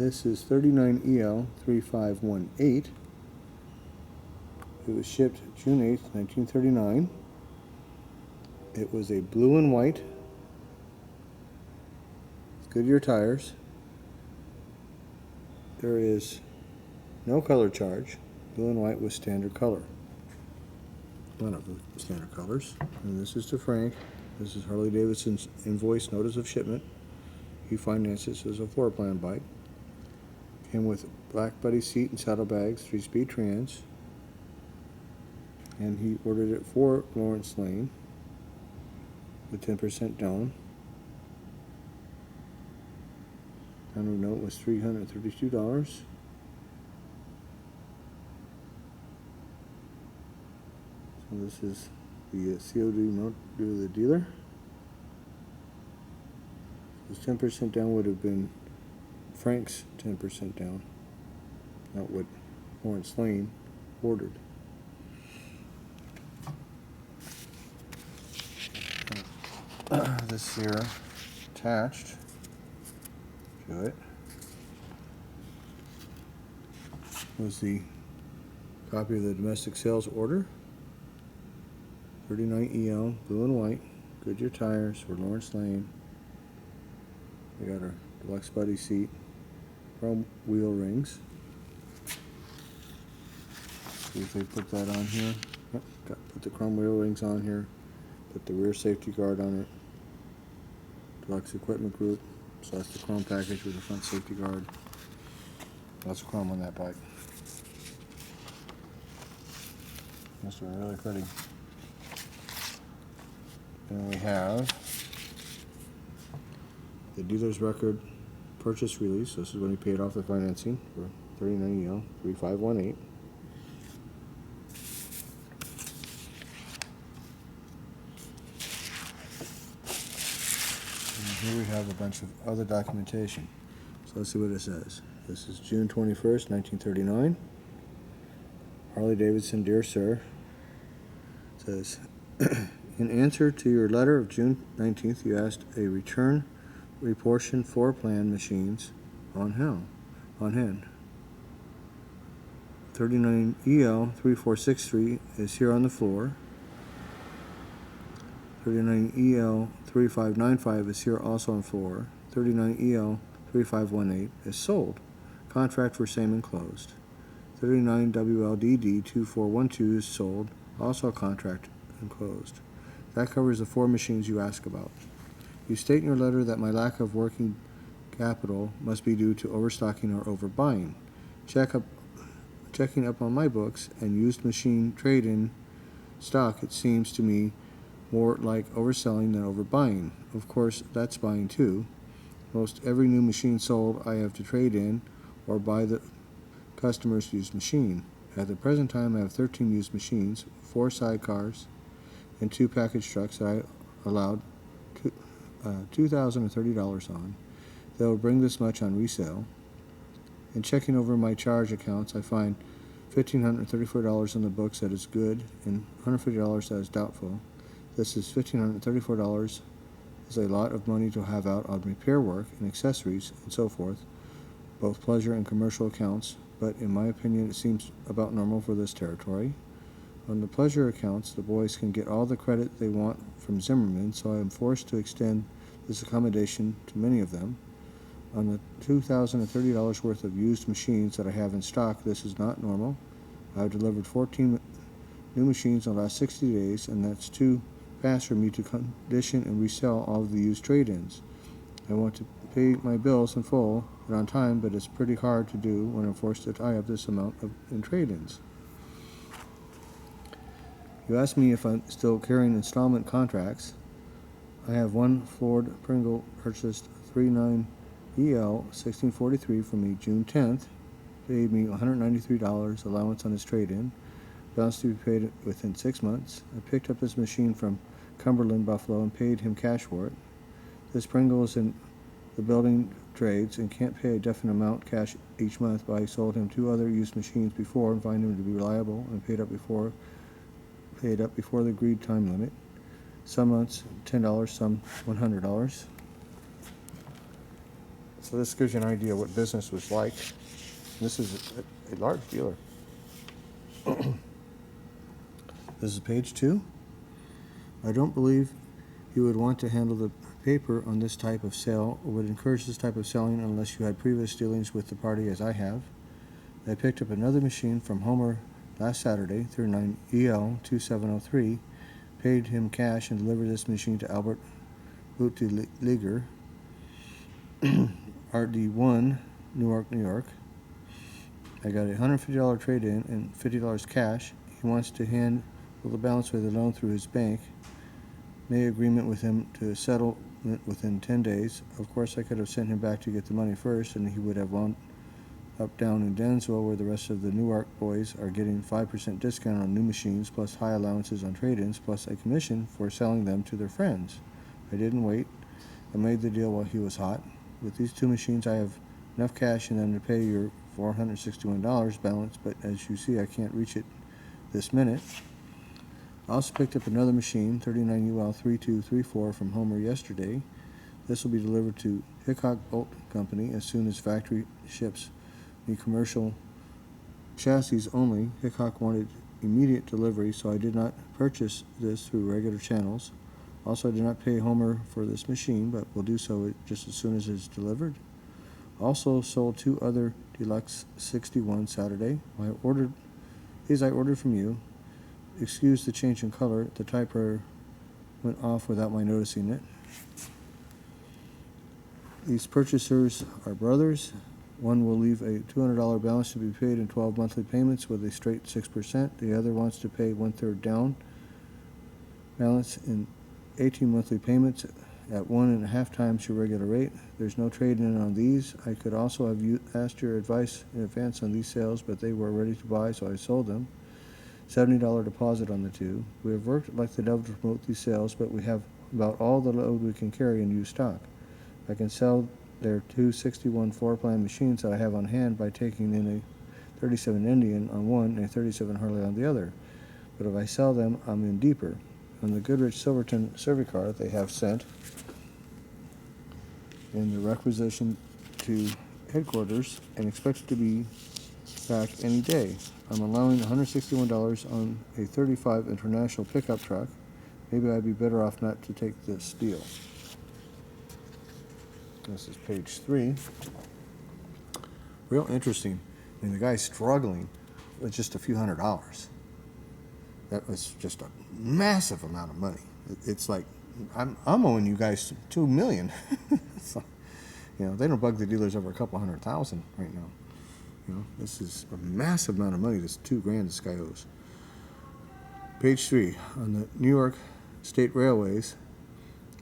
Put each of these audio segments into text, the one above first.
This is 39EL3518. It was shipped June 8th, 1939. It was a blue and white Goodyear tires. There is no color charge. Blue and white was standard color. One of the standard colors. And this is to Frank. This is Harley Davidson's invoice notice of shipment. He financed this as a floor plan bike. Came with black buddy seat and saddlebags, 3-speed trans. And he ordered it for Lawrence Lane with 10% down. Download note was $332. So this is the COD note due to the dealer. This 10% down would have been Frank's 10% down, not what Lawrence Lane ordered. This here attached to it was the copy of the domestic sales order. 39EL, blue and white, Goodyear tires for Lawrence Lane. We got our deluxe buddy seat, chrome wheel rings. See if they put that on here. Yep, put the chrome wheel rings on here. Put the rear safety guard on it. Deluxe equipment group. So that's the chrome package with the front safety guard. Lots of chrome on that bike. Must be really pretty. Then we have the dealer's record purchase release. This is when he paid off the financing for 39EL 3518. Here we have a bunch of other documentation. So let's see what it says. This is June 21st, 1939. Harley Davidson, dear sir. It says, in answer to your letter of June 19th, you asked a return reportion floor plan machines on hand. 39EL 3463 is here on the floor. 39EL 3595 is here also on floor. 39EL 3518 is sold. Contract for same enclosed. 39WLDD 2412 is sold. Also contract enclosed. That covers the 4 machines you ask about. You state in your letter that my lack of working capital must be due to overstocking or overbuying. Checking up on my books and used machine trade-in stock, it seems to me more like overselling than overbuying. Of course, that's buying too. Most every new machine sold I have to trade in or buy the customer's used machine. At the present time, I have 13 used machines, 4 sidecars, and 2 package trucks that I allowed $2,030 on. They will bring this much on resale. In checking over my charge accounts, I find $1,534 on the books that is good and $150 that is doubtful. This is $1,534 is a lot of money to have out on repair work and accessories and so forth, both pleasure and commercial accounts, but in my opinion it seems about normal for this territory. On the pleasure accounts, the boys can get all the credit they want from Zimmerman, so I am forced to extend this accommodation to many of them. On the $2,030 worth of used machines that I have in stock, this is not normal. I have delivered 14 new machines in the last 60 days, and that's too fast for me to condition and resell all of the used trade-ins. I want to pay my bills in full and on time, but it's pretty hard to do when I'm forced to tie up this amount in trade-ins. You asked me if I'm still carrying installment contracts. I have one Ford Pringle purchased 39EL 1643 from me June 10th, paid me $193 allowance on his trade-in. Balance to be paid within 6 months. I picked up this machine from Cumberland, Buffalo, and paid him cash for it. This Pringle is in the building trades and can't pay a definite amount cash each month, but I sold him 2 other used machines before and find him to be reliable and paid up before the agreed time limit. Some months $10, some $100. So this gives you an idea what business was like. This is a large dealer. This is page 2. I don't believe you would want to handle the paper on this type of sale or would encourage this type of selling unless you had previous dealings with the party as I have. I picked up another machine from Homer last Saturday, 39 EL 2703, paid him cash and delivered this machine to Albert Luttiger, RD1, Newark, New York. I got a $150 trade-in and $50 cash. He wants to handle the balance with a loan through his bank. Made agreement with him to settle it within 10 days. Of course, I could have sent him back to get the money first, and he would have wound up down in Denzel, where the rest of the Newark boys are getting 5% discount on new machines, plus high allowances on trade-ins, plus a commission for selling them to their friends. I didn't wait. I made the deal while he was hot. With these 2 machines, I have enough cash in them to pay your $461 balance, but as you see, I can't reach it this minute. I also picked up another machine, 39 UL 3234 from Homer yesterday. This will be delivered to Hickok Bolt Company as soon as factory ships me commercial chassis only. Hickok wanted immediate delivery, so I did not purchase this through regular channels. Also, I did not pay Homer for this machine, but will do so just as soon as it is delivered. Also sold 2 other Deluxe 61 Saturday. These I ordered from you. Excuse the change in color. The typewriter went off without my noticing it. These purchasers are brothers. One will leave a $200 balance to be paid in 12 monthly payments with a straight 6%. The other wants to pay 1/3 down balance in 18 monthly payments at 1.5 times your regular rate. There's no trade-in on these. I could also have asked your advice in advance on these sales, but they were ready to buy, so I sold them. $70 deposit on the 2. We have worked like the devil to promote these sales, but we have about all the load we can carry in used stock. I can sell their 2 61 floor plan machines that I have on hand by taking in a 37 Indian on one and a 37 Harley on the other. But if I sell them, I'm in deeper. On the Goodrich Silverton Servicar they have sent in the requisition to headquarters and expected to be back any day. I'm allowing $161 on a 35 International pickup truck. Maybe I'd be better off not to take this deal. This is page 3. Real interesting. I mean, the guy's struggling with just a few $100s. That was just a massive amount of money. It's like I'm owing you guys $2 million. So, they don't bug the dealers over a couple $100,000 right now. This is a massive amount of money. This $2,000 this guy owes. Page 3 on the New York State Railways.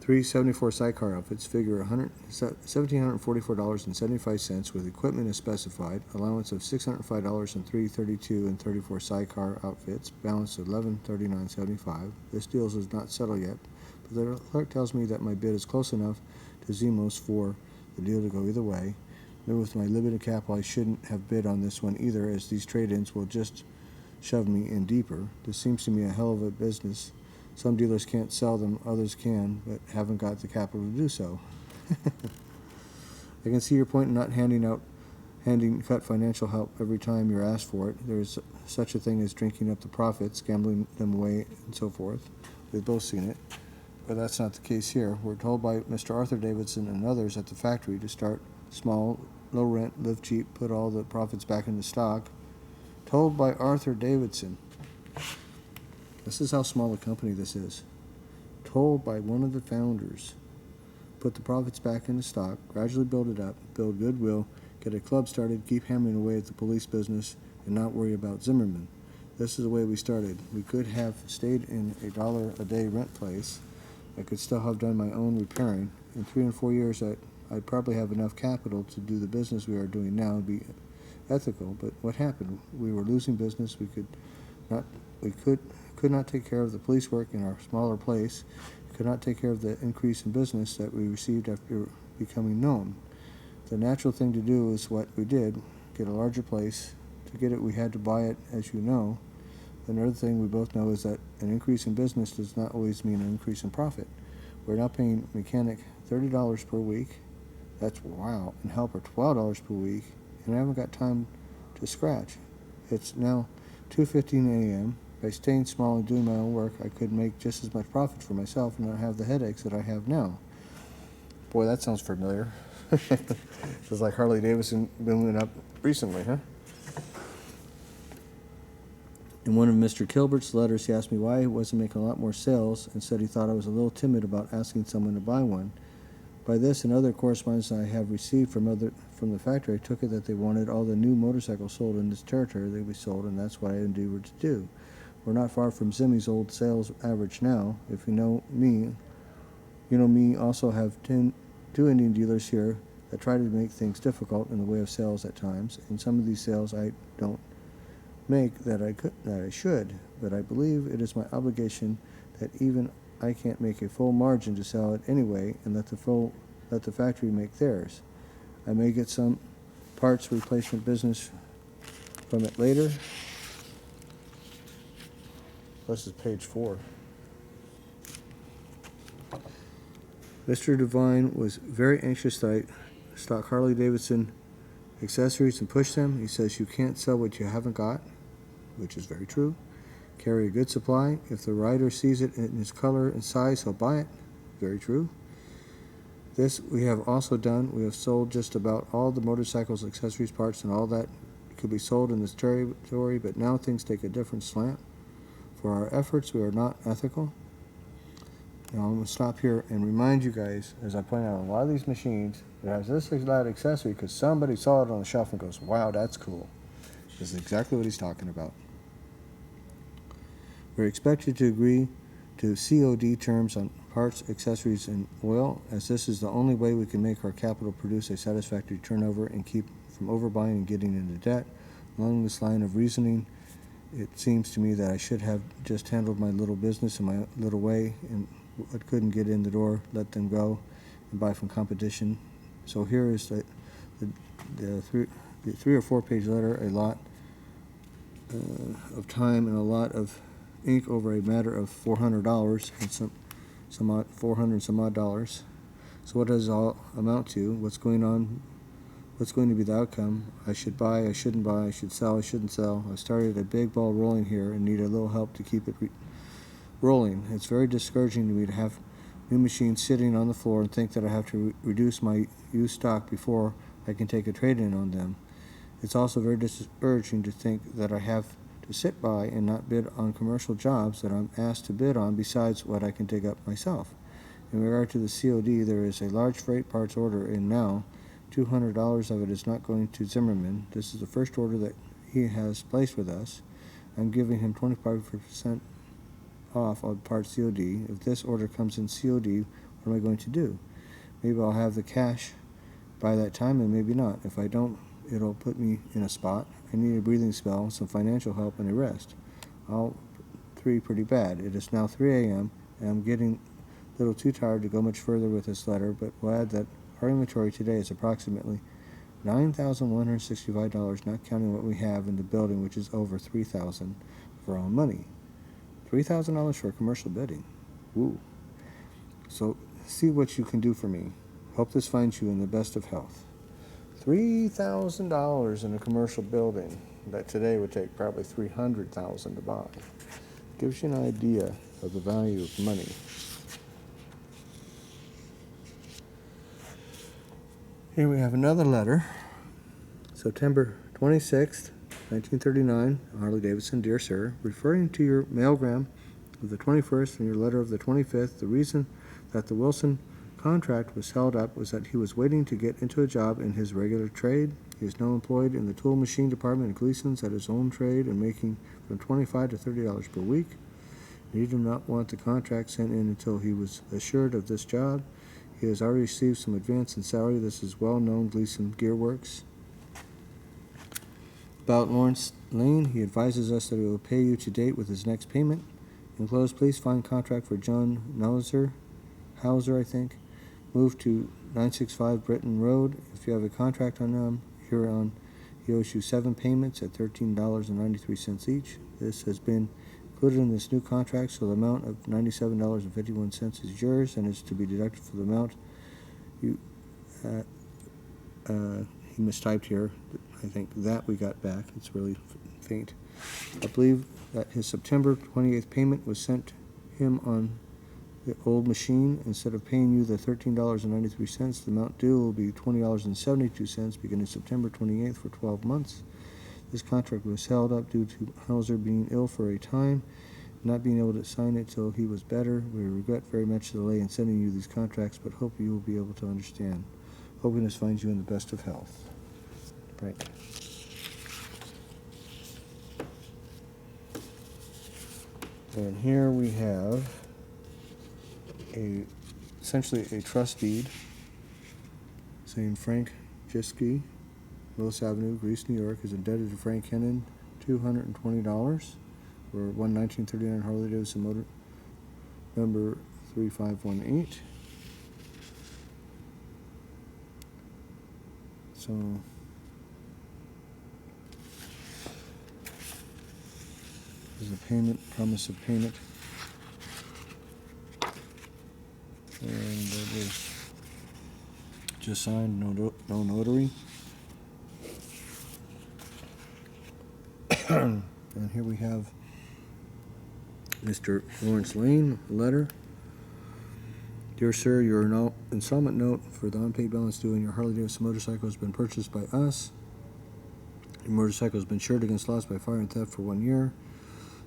3 74 sidecar outfits figure $1,744.75 with equipment as specified. Allowance of $605 in 3 32 and 34 sidecar outfits. Balance of $1139.75. This deal is not settled yet, but the clerk tells me that my bid is close enough to Zemos for the deal to go either way. Maybe with my limited capital, I shouldn't have bid on this one either, as these trade-ins will just shove me in deeper. This seems to me a hell of a business. Some dealers can't sell them, others can, but haven't got the capital to do so. I can see your point in not handing cut financial help every time you're asked for it. There's such a thing as drinking up the profits, gambling them away, and so forth. We've both seen it, but that's not the case here. We're told by Mr. Arthur Davidson and others at the factory to start small, low rent, live cheap, put all the profits back into stock. Told by Arthur Davidson. This is how small a company this is. Told by one of the founders. Put the profits back into stock, gradually build it up, build goodwill, get a club started, keep hammering away at the police business, and not worry about Zimmerman. This is the way we started. We could have stayed in $1 a day rent place. I could still have done my own repairing. In 3 and 4 years, I'd probably have enough capital to do the business we are doing now and be ethical. But what happened? We were losing business. We could not take care of the police work in our smaller place. We could not take care of the increase in business that we received after becoming known. The natural thing to do is what we did, get a larger place. To get it, we had to buy it, as you know. Another thing we both know is that an increase in business does not always mean an increase in profit. We're now paying mechanic $30 per week. That's wow. And helper $12 per week, and I haven't got time to scratch. It's now 2:15 a.m. By staying small and doing my own work, I could make just as much profit for myself and not have the headaches that I have now. Boy, that sounds familiar. It's like Harley Davidson building up recently, huh? In one of Mr. Kilbert's letters, he asked me why I wasn't making a lot more sales and said he thought I was a little timid about asking someone to buy one. By this and other correspondence I have received from the factory, I took it that they wanted all the new motorcycles sold in this territory they be sold, and that's what I endeavored to do. We're not far from Zimmy's old sales average now. If you know me, also have 2 Indian dealers here that try to make things difficult in the way of sales at times, and some of these sales I don't make that I should, but I believe it is my obligation that even I can't make a full margin to sell it anyway, and let the factory make theirs. I may get some parts replacement business from it later. This is page 4. Mr. Devine was very anxious that I stock Harley Davidson accessories and push them. He says you can't sell what you haven't got, which is very true. Carry a good supply. If the rider sees it in its color and size, he'll buy it. Very true. This we have also done. We have sold just about all the motorcycles, accessories, parts, and all that could be sold in this territory, but now things take a different slant. For our efforts, we are not ethical. Now I'm going to stop here and remind you guys, as I point out, a lot of these machines, it has this or that accessory because somebody saw it on the shelf and goes, wow, that's cool. This is exactly what he's talking about. We're expected to agree to COD terms on parts, accessories, and oil, as this is the only way we can make our capital produce a satisfactory turnover and keep from overbuying and getting into debt. Along this line of reasoning, it seems to me that I should have just handled my little business in my little way, and what couldn't get in the door, let them go and buy from competition. So here is the 3 or 4 page letter, a lot of time and a lot of ink over a matter of $400 and some odd $400 some odd dollars. So what does it all amount to? What's going on? What's going to be the outcome? I should buy, I shouldn't buy, I should sell, I shouldn't sell. I started a big ball rolling here and need a little help to keep it rolling. It's very discouraging to me to have new machines sitting on the floor and think that I have to reduce my used stock before I can take a trade-in on them. It's also very discouraging to think that I have to sit by and not bid on commercial jobs that I'm asked to bid on besides what I can dig up myself. In regard to the COD, there is a large freight parts order in now. $200 of it is not going to Zimmerman. This is the first order that he has placed with us. I'm giving him 25% off on parts COD. If this order comes in COD, what am I going to do? Maybe I'll have the cash by that time and maybe not. If I don't, it'll put me in a spot. I need a breathing spell, some financial help, and a rest. All 3 pretty bad. It is now 3 a.m., and I'm getting a little too tired to go much further with this letter, but will add that our inventory today is approximately $9,165, not counting what we have in the building, which is over $3,000 for our own money. $3,000 for commercial bidding. Woo. So see what you can do for me. Hope this finds you in the best of health. $3,000 in a commercial building that today would take probably $300,000 to buy. Gives you an idea of the value of money. Here we have another letter. September 26th, 1939, Harley Davidson, Dear Sir, referring to your mailgram of the 21st and your letter of the 25th, the reason that the Wilson contract was held up was that he was waiting to get into a job in his regular trade. He is now employed in the tool machine department at Gleason's at his own trade and making from $25 to $30 per week. He did not want the contract sent in until he was assured of this job. He has already received some advance in salary. This is well-known Gleason Gearworks. About Lawrence Lane, he advises us that he will pay you to date with his next payment. Enclosed, please find contract for John Hauser, I think. Move to 965 Britton Road. If you have a contract on him, hereon he owes you 7 payments at $13.93 each. This has been included in this new contract, so the amount of $97.51 is yours and is to be deducted for the amount you he mistyped here. I think that we got back. It's really faint. I believe that his September 28th payment was sent him on the old machine. Instead of paying you the $13.93, the amount due will be $20.72 beginning September 28th for 12 months. This contract was held up due to Hauser being ill for a time, not being able to sign it till he was better. We regret very much the delay in sending you these contracts, but hope you will be able to understand. Hoping this finds you in the best of health. Right. And here we have essentially a trust deed saying Frank Jiski, Willis Avenue, Greece, New York, is indebted to Frank Hennon $220 for one 1939 Harley Davidson motor number 3518. So this is a payment, promise of payment. And it is just signed, no notary. And here we have Mr. Lawrence Lane, letter. Dear sir, your installment note for the unpaid balance due on your Harley Davidson motorcycle has been purchased by us. Your motorcycle has been insured against loss by fire and theft for 1 year.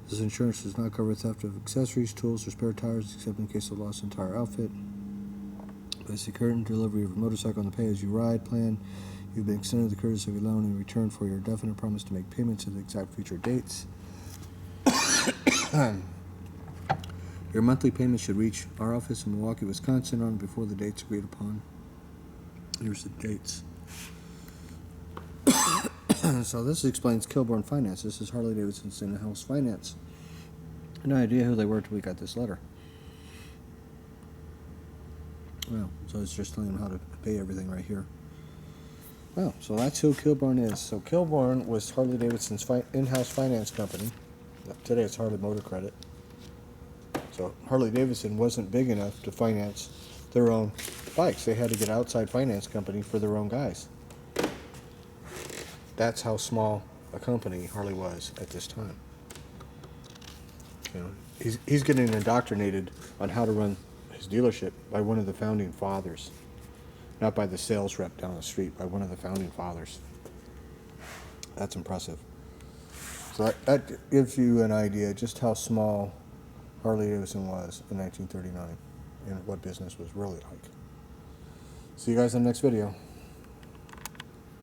This insurance does not cover theft of accessories, tools, or spare tires, except in case of lost entire outfit. By securing delivery of a motorcycle on the pay-as-you-ride plan, you've been extended the courtesy of a loan in return for your definite promise to make payments at the exact future dates. Your monthly payment should reach our office in Milwaukee, Wisconsin on before the dates agreed upon. Here's the dates. So this explains Kilborn Finance. This is Harley Davidson's in-house finance. No idea who they were till we got this letter. Well, so it's just telling them how to pay everything right here. Well, so that's who Kilborn is. So Kilborn was Harley Davidson's in-house finance company. Today it's Harley Motor Credit. So Harley Davidson wasn't big enough to finance their own bikes. They had to get an outside finance company for their own guys. That's how small a company Harley was at this time. You know, he's getting indoctrinated on how to run his dealership by one of the founding fathers, not by the sales rep down the street, by one of the founding fathers. That's impressive. So that gives you an idea just how small Harley Davidson was in 1939 and what business was really like. See you guys in the next video.